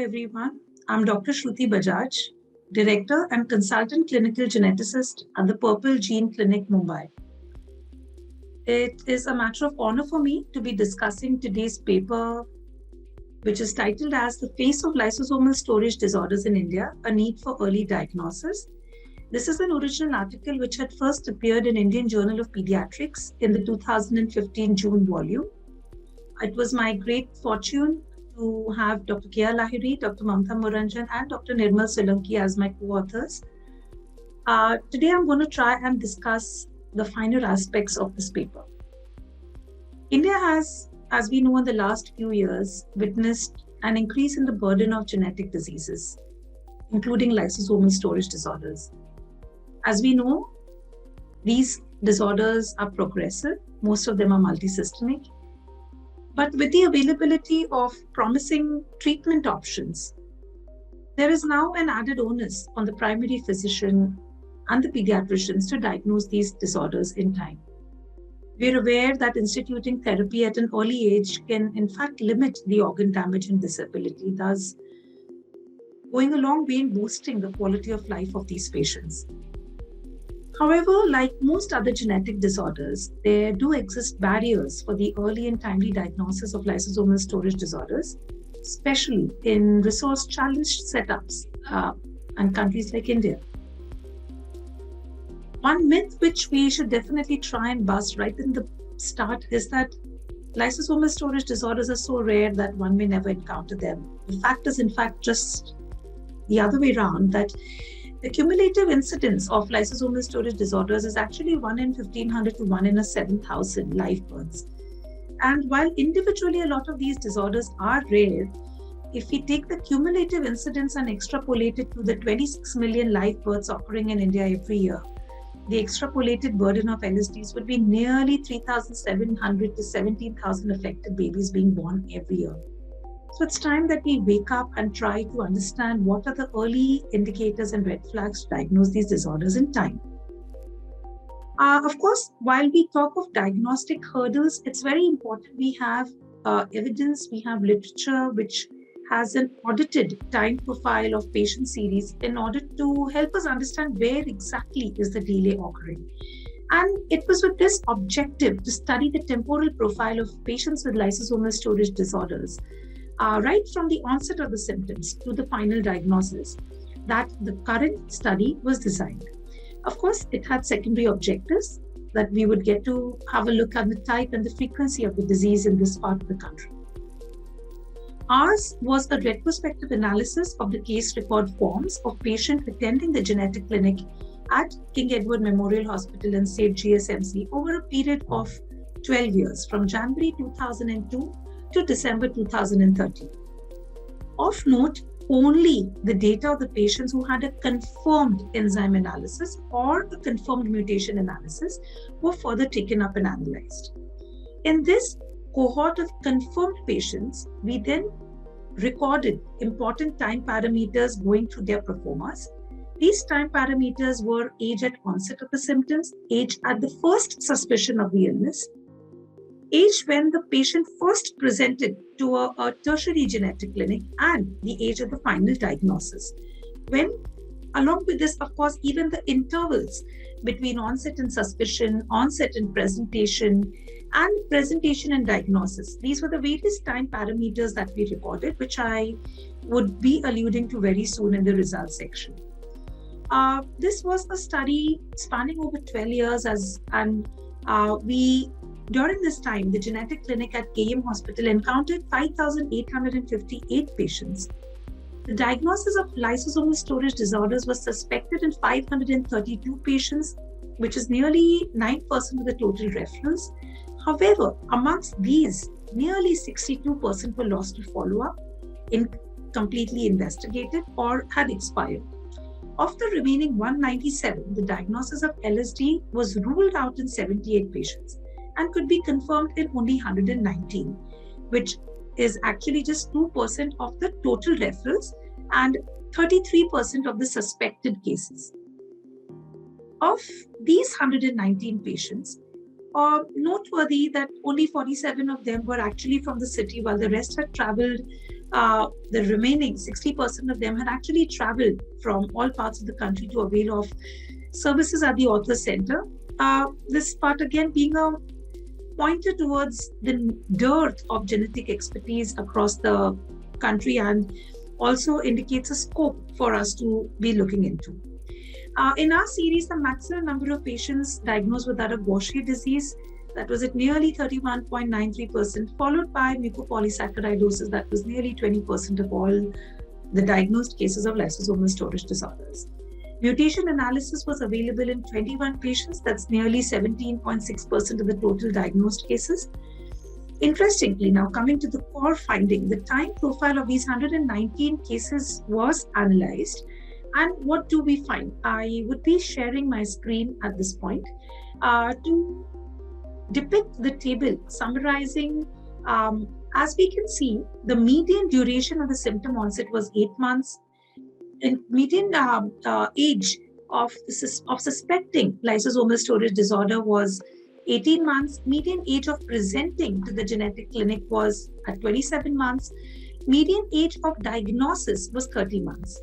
everyone. I'm Dr. Shruti Bajaj, Director and Consultant Clinical Geneticist at the Purple Gene Clinic, Mumbai. It is a matter of honor for me to be discussing today's paper, which is titled as The Face of Lysosomal Storage Disorders in India, A Need for Early Diagnosis. This is an original article which had first appeared in Indian Journal of Pediatrics in the 2015 June volume. It was my great fortune to have Dr. K.R. Lahiri, Dr. Mamta Moranjan, and Dr. Nirmal Solanki as my co-authors. Today, I'm going to try and discuss the finer aspects of this paper. India has, as we know, in the last few years, witnessed an increase in the burden of genetic diseases, including lysosomal storage disorders. As we know, these disorders are progressive. Most of them are multisystemic. But with the availability of promising treatment options, there is now an added onus on the primary physician and the pediatricians to diagnose these disorders in time. We're aware that instituting therapy at an early age can, in fact, limit the organ damage and disability, thus going a long way in boosting the quality of life of these patients. However, like most other genetic disorders, there do exist barriers for the early and timely diagnosis of lysosomal storage disorders, especially in resource-challenged setups and countries like India. One myth which we should definitely try and bust right in the start is that lysosomal storage disorders are so rare that one may never encounter them. The fact is, in fact, just the other way around, that the cumulative incidence of lysosomal storage disorders is actually 1 in 1,500 to 1 in 7,000 live births. And while individually a lot of these disorders are rare, if we take the cumulative incidence and extrapolate it to the 26 million live births occurring in India every year, the extrapolated burden of LSDs would be nearly 3,700 to 17,000 affected babies being born every year. So it's time that we wake up and try to understand what are the early indicators and red flags to diagnose these disorders in time. Of course, while we talk of diagnostic hurdles, it's very important we have evidence, we have literature which has an audited time profile of patient series in order to help us understand where exactly is the delay occurring. And it was with this objective to study the temporal profile of patients with lysosomal storage disorders, right from the onset of the symptoms to the final diagnosis, that the current study was designed. Of course, it had secondary objectives that we would get to have a look at the type and the frequency of the disease in this part of the country. Ours was a retrospective analysis of the case record forms of patients attending the genetic clinic at King Edward Memorial Hospital and State GSMC over a period of 12 years, from January 2002 to December 2013. Of note, only the data of the patients who had a confirmed enzyme analysis or a confirmed mutation analysis were further taken up and analyzed. In this cohort of confirmed patients, we then recorded important time parameters going through their proformas. These time parameters were age at onset of the symptoms, age at the first suspicion of the illness, age when the patient first presented to a tertiary genetic clinic, and the age of the final diagnosis. When, along with this, of course, even the intervals between onset and suspicion, onset and presentation and diagnosis. These were the various time parameters that we recorded, which I would be alluding to very soon in the results section. This was a study spanning over 12 years during this time, the genetic clinic at KM Hospital encountered 5,858 patients. The diagnosis of lysosomal storage disorders was suspected in 532 patients, which is nearly 9% of the total referrals. However, amongst these, nearly 62% were lost to follow-up, incompletely investigated, or had expired. Of the remaining 197, the diagnosis of LSD was ruled out in 78 patients and could be confirmed in only 119, which is actually just 2% of the total referrals and 33% of the suspected cases. Of these 119 patients, noteworthy that only 47 of them were actually from the city, while the rest had traveled the remaining 60% of them had actually traveled from all parts of the country to avail of services at the Author Center. This part again being a pointer towards the dearth of genetic expertise across the country, and also indicates a scope for us to be looking into. In our series, the maximum number of patients diagnosed with that of Gaucher disease, that was at nearly 31.93%, followed by mucopolysaccharidosis, that was nearly 20% of all the diagnosed cases of lysosomal storage disorders. Mutation analysis was available in 21 patients, that's nearly 17.6% of the total diagnosed cases. Interestingly, now coming to the core finding, the time profile of these 119 cases was analyzed. And what do we find? I would be sharing my screen at this point to depict the table summarizing. As we can see, the median duration of the symptom onset was 8 months. And median age of suspecting lysosomal storage disorder was 18 months. Median age of presenting to the genetic clinic was at 27 months. Median age of diagnosis was 30 months.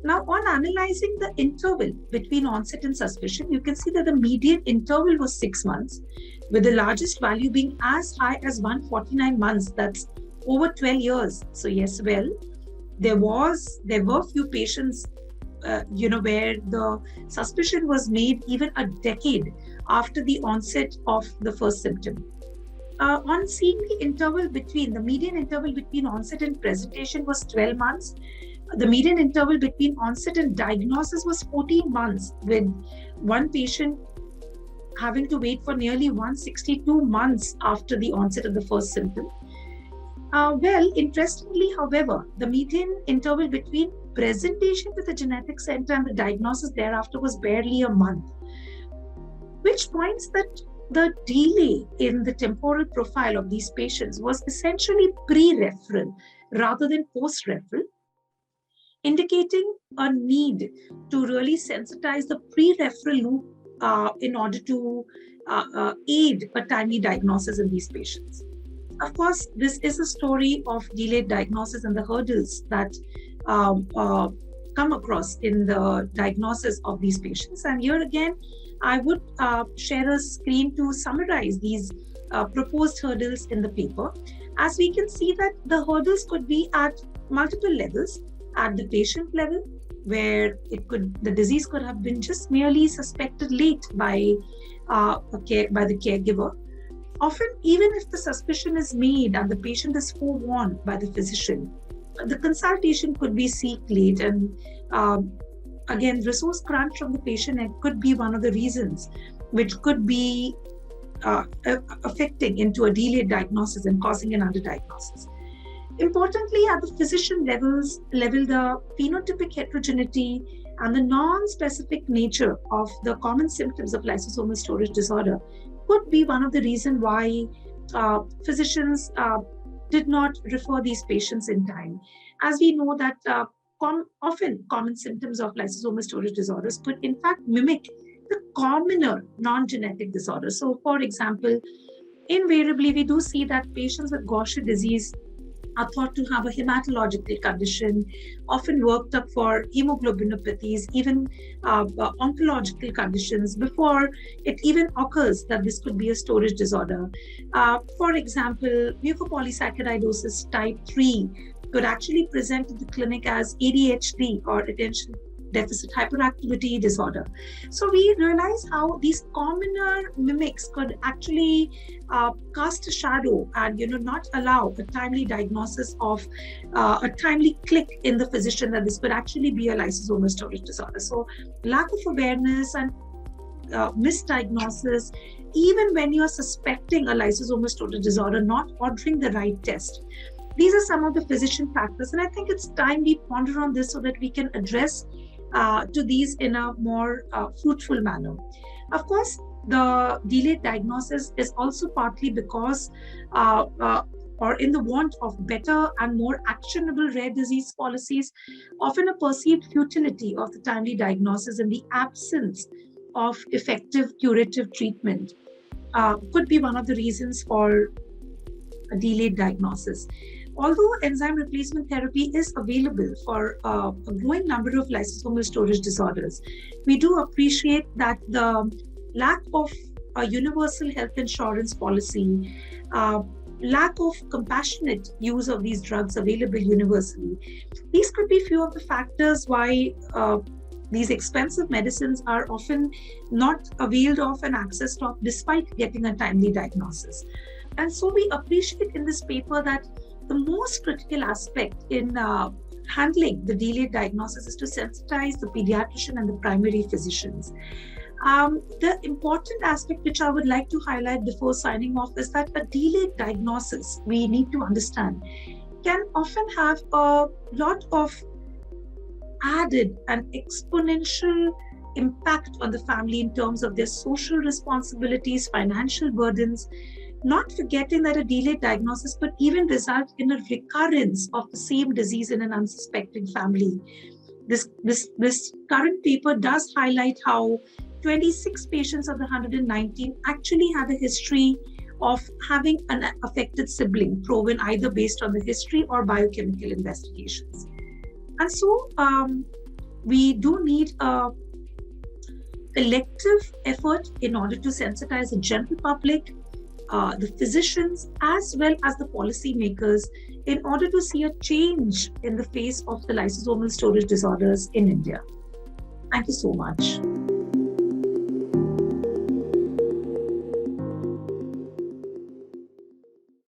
Now, on analyzing the interval between onset and suspicion, you can see that the median interval was 6 months, with the largest value being as high as 149 months. That's over 12 years. So yes, well, there were few patients, where the suspicion was made even a decade after the onset of the first symptom. On seeing the median interval between onset and presentation was 12 months. The median interval between onset and diagnosis was 14 months, with one patient having to wait for nearly 162 months after the onset of the first symptom. Interestingly, however, the median interval between presentation to the genetic center and the diagnosis thereafter was barely a month, which points that the delay in the temporal profile of these patients was essentially pre-referral rather than post-referral, indicating a need to really sensitize the pre-referral loop in order to aid a timely diagnosis in these patients. Of course, this is a story of delayed diagnosis and the hurdles that come across in the diagnosis of these patients. And here again, I would share a screen to summarize these proposed hurdles in the paper. As we can see that the hurdles could be at multiple levels. At the patient level, where the disease could have been just merely suspected late by the caregiver. Often, even if the suspicion is made and the patient is forewarned by the physician, the consultation could be sought late, and again, resource crunch from the patient could be one of the reasons which could be affecting into a delayed diagnosis and causing an underdiagnosis. Importantly, at the physician level, the phenotypic heterogeneity and the non-specific nature of the common symptoms of lysosomal storage disorder could be one of the reasons why physicians did not refer these patients in time. As we know that often common symptoms of lysosomal storage disorders could in fact mimic the commoner non-genetic disorders. So for example, invariably we do see that patients with Gaucher disease are thought to have a hematological condition, often worked up for hemoglobinopathies, even oncological conditions before it even occurs that this could be a storage disorder. For example, mucopolysaccharidosis type 3 could actually present in the clinic as ADHD or attention deficit hyperactivity disorder. So we realize how these commoner mimics could actually cast a shadow and not allow a timely diagnosis of a timely click in the physician that this could actually be a lysosomal storage disorder. So lack of awareness and misdiagnosis, even when you are suspecting a lysosomal storage disorder, not ordering the right test. These are some of the physician factors, and I think it's time we ponder on this so that we can address to these in a more fruitful manner. Of course, the delayed diagnosis is also partly because or in the want of better and more actionable rare disease policies, often a perceived futility of the timely diagnosis in the absence of effective curative treatment could be one of the reasons for a delayed diagnosis. Although enzyme replacement therapy is available for a growing number of lysosomal storage disorders, we do appreciate that the lack of a universal health insurance policy, lack of compassionate use of these drugs available universally, these could be few of the factors why these expensive medicines are often not availed of and accessed of despite getting a timely diagnosis. And so we appreciate in this paper that the most critical aspect in handling the delayed diagnosis is to sensitize the pediatrician and the primary physicians. The important aspect which I would like to highlight before signing off is that a delayed diagnosis, we need to understand, can often have a lot of added and exponential impact on the family in terms of their social responsibilities, financial burdens, not forgetting that a delayed diagnosis could even result in a recurrence of the same disease in an unsuspecting family. This current paper does highlight how 26 patients of the 119 actually had a history of having an affected sibling proven either based on the history or biochemical investigations. And so we do need a collective effort in order to sensitize the general public, the physicians, as well as the policymakers in order to see a change in the face of the lysosomal storage disorders in India. Thank you so much.